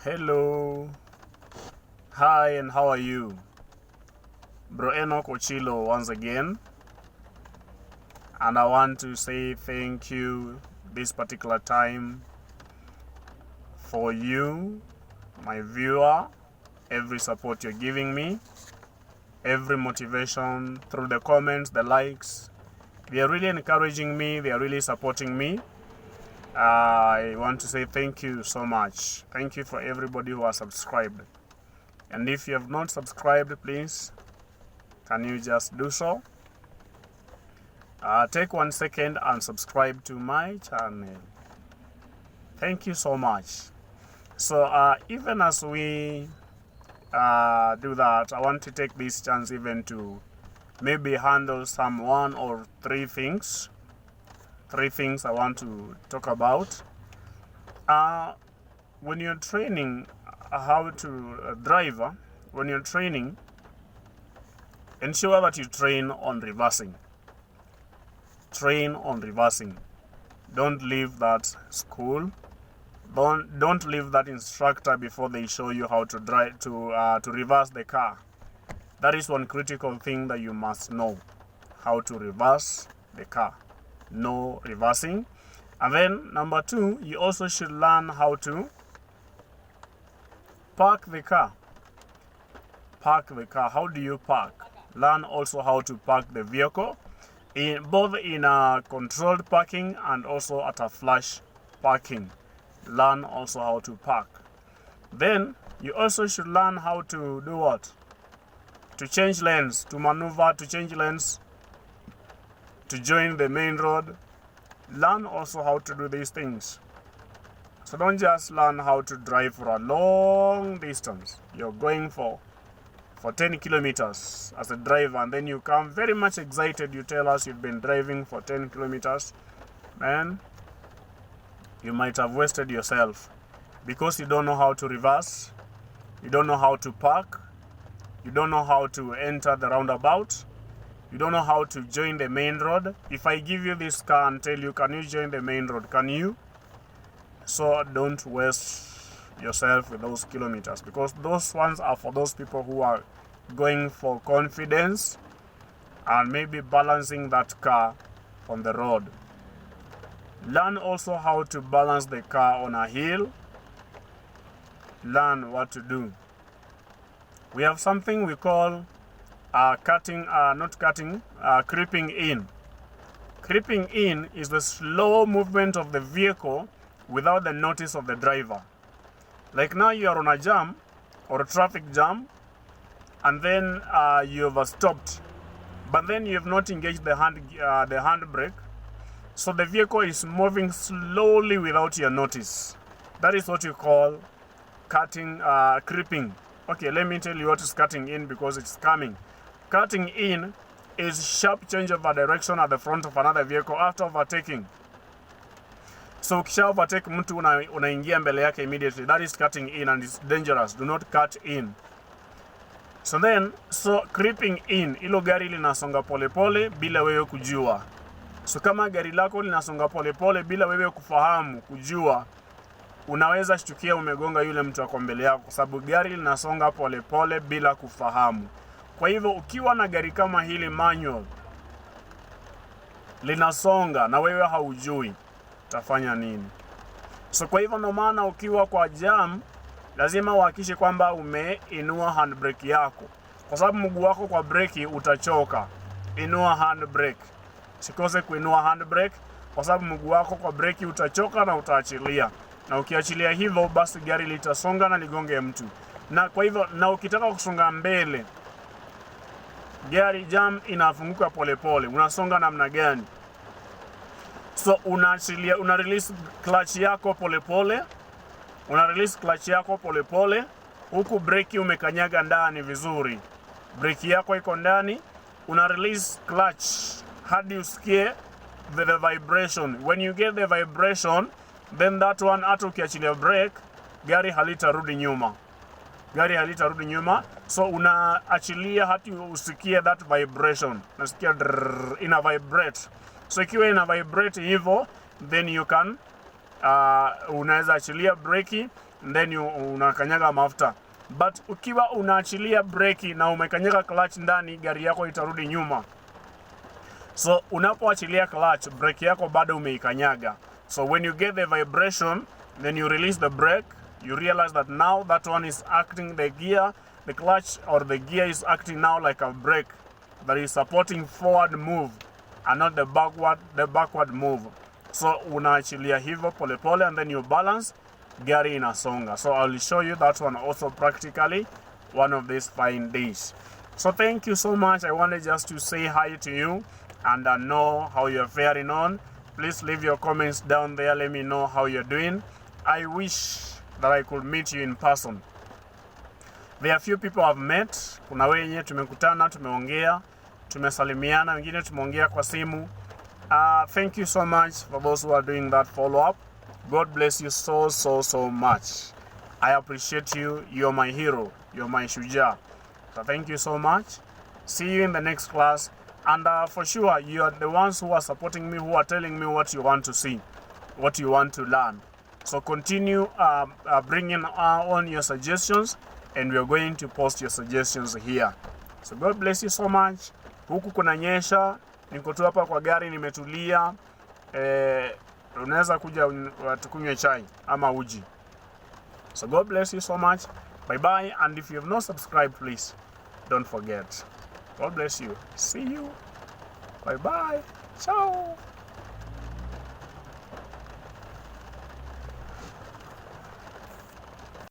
Hello. Hi, and how are you? Bro Enoch Ochilo once again. And I want to say thank you this particular time for you, my viewer, every support you're giving me, every motivation through the comments, the likes. They are really encouraging me. They are really supporting me. I want to say thank you so much. Thank you for everybody who has subscribed. And if you have not subscribed, please, can you just do so? Take 1 second and subscribe to my channel. Thank you so much. So even as we do that, I want to take this chance even to maybe handle some 1 or 3 things. 3 things I want to talk about. When you're training how to drive, when you're training, ensure that you train on reversing. Train on reversing. Don't leave that school. Don't leave that instructor before they show you how to drive to reverse the car. That is one critical thing that you must know: how to reverse the car. No reversing. And then number 2, you also should learn how to park the car. Park the car. How do you park? Learn also how to park the vehicle, both in a controlled parking and also at a flash parking. Learn also how to park. Then you also should learn how to do what? To change lanes, to maneuver, to change lanes, to join the main road. Learn also how to do these things. So don't just learn how to drive for a long distance. You're going for 10 kilometers as a driver, and then you come very much excited. You tell us you've been driving for 10 kilometers. Man, you might have wasted yourself because you don't know how to reverse. You don't know how to park. You don't know how to enter the roundabout. You don't know how to join the main road. If I give you this car and tell you, can you join the main road? Can you? So don't waste yourself with those kilometers, because those ones are for those people who are going for confidence and maybe balancing that car on the road. Learn also how to balance the car on a hill. Learn what to do. We have something we call creeping in. Creeping in is the slow movement of the vehicle without the notice of the driver. Like now you are on a jam or a traffic jam, and then you have stopped, but then you have not engaged the handbrake, so the vehicle is moving slowly without your notice. That is what you call creeping. Okay, let me tell you what is cutting in, because it's coming. Cutting in is sharp change of a direction at the front of another vehicle after overtaking. So ukisha overtake mtu unaingia mbele yake immediately. That is cutting in, and it's dangerous. Do not cut in. So creeping in, ilo gari linasonga polepole bila wewe kujua. So kama gari lako linasonga polepole bila wewe kufahamu, kujua, unaweza shtukia umegonga yule mtu ako mbele yako, kwa sababu gari linasonga polepole bila kufahamu. Kwa hivyo ukiwa na gari kama hili manual linasonga na wewe haujui, utafanya nini? So kwa hivyo, no maana ukiwa kwa jam lazima uhakikishe kwamba umeinua handbrake yako, kwa sababu mguu wako kwa breki utachoka. Inua handbrake. Sikose kuinua handbrake, kwa sababu mguu wako kwa breki utachoka na utaachilia. Na ukiachilia hivyo, basi gari litasonga na ligonge mtu. Na kwa hivyo, na ukitaka kusonga mbele, gari jam inafunguka polepole, unasonga namna gani? So unaachilia, una release clutch yako polepole. Una release clutch yako polepole, huku breki umekanyaga ndani vizuri. Breki yako iko ndani, una release clutch hadi usikie the vibration. When you get the vibration, then that one, hata ukiachilia brake, gari halitarudi nyuma. Gari halitarudi nyuma. So unaachilia hadi usikie that vibration. Nasikia ina vibrate. So ikiwa ina vibrate hivyo, then you can unaweza achilia breki then unakanyaga mafuta. But ukiwa unaachilia breki na umekanyaga clutch ndani, gari yako itarudi nyuma. So unapoachilia clutch, breki yako bado umeikanyaga. So when you get the vibration, then you release the brake, you realize that now that one is acting, the gear, the clutch or the gear is acting now like a brake that is supporting forward move and not the backward move. So unaachilia hivyo polepole and then you balance, gari inasonga. So I'll show you that one also practically one of these fine days. So thank you so much. I wanted just to say hi to you and know how you're faring on. Please leave your comments down there. Let me know how you're doing. I wish that I could meet you in person. There are few people I've met. Kuna wenye tumekutana, tumeongea, tumesalimiana, wengine tumeongea kwa simu. Thank you so much for those who are doing that follow-up. God bless you so much. I appreciate you. You're my hero. You're my shujaa. So thank you so much. See you in the next class. And for sure, you are the ones who are supporting me, who are telling me what you want to see, what you want to learn. So continue bringing on your suggestions, and we are going to post your suggestions here. So God bless you so much. Huku kunanyesha, niko tu hapa kwa gari nimetulia. Unaweza kuja tukunywe chai ama uji. So God bless you so much. Bye bye, and if you have not subscribed, please don't forget. God bless you. See you. Bye bye. Ciao.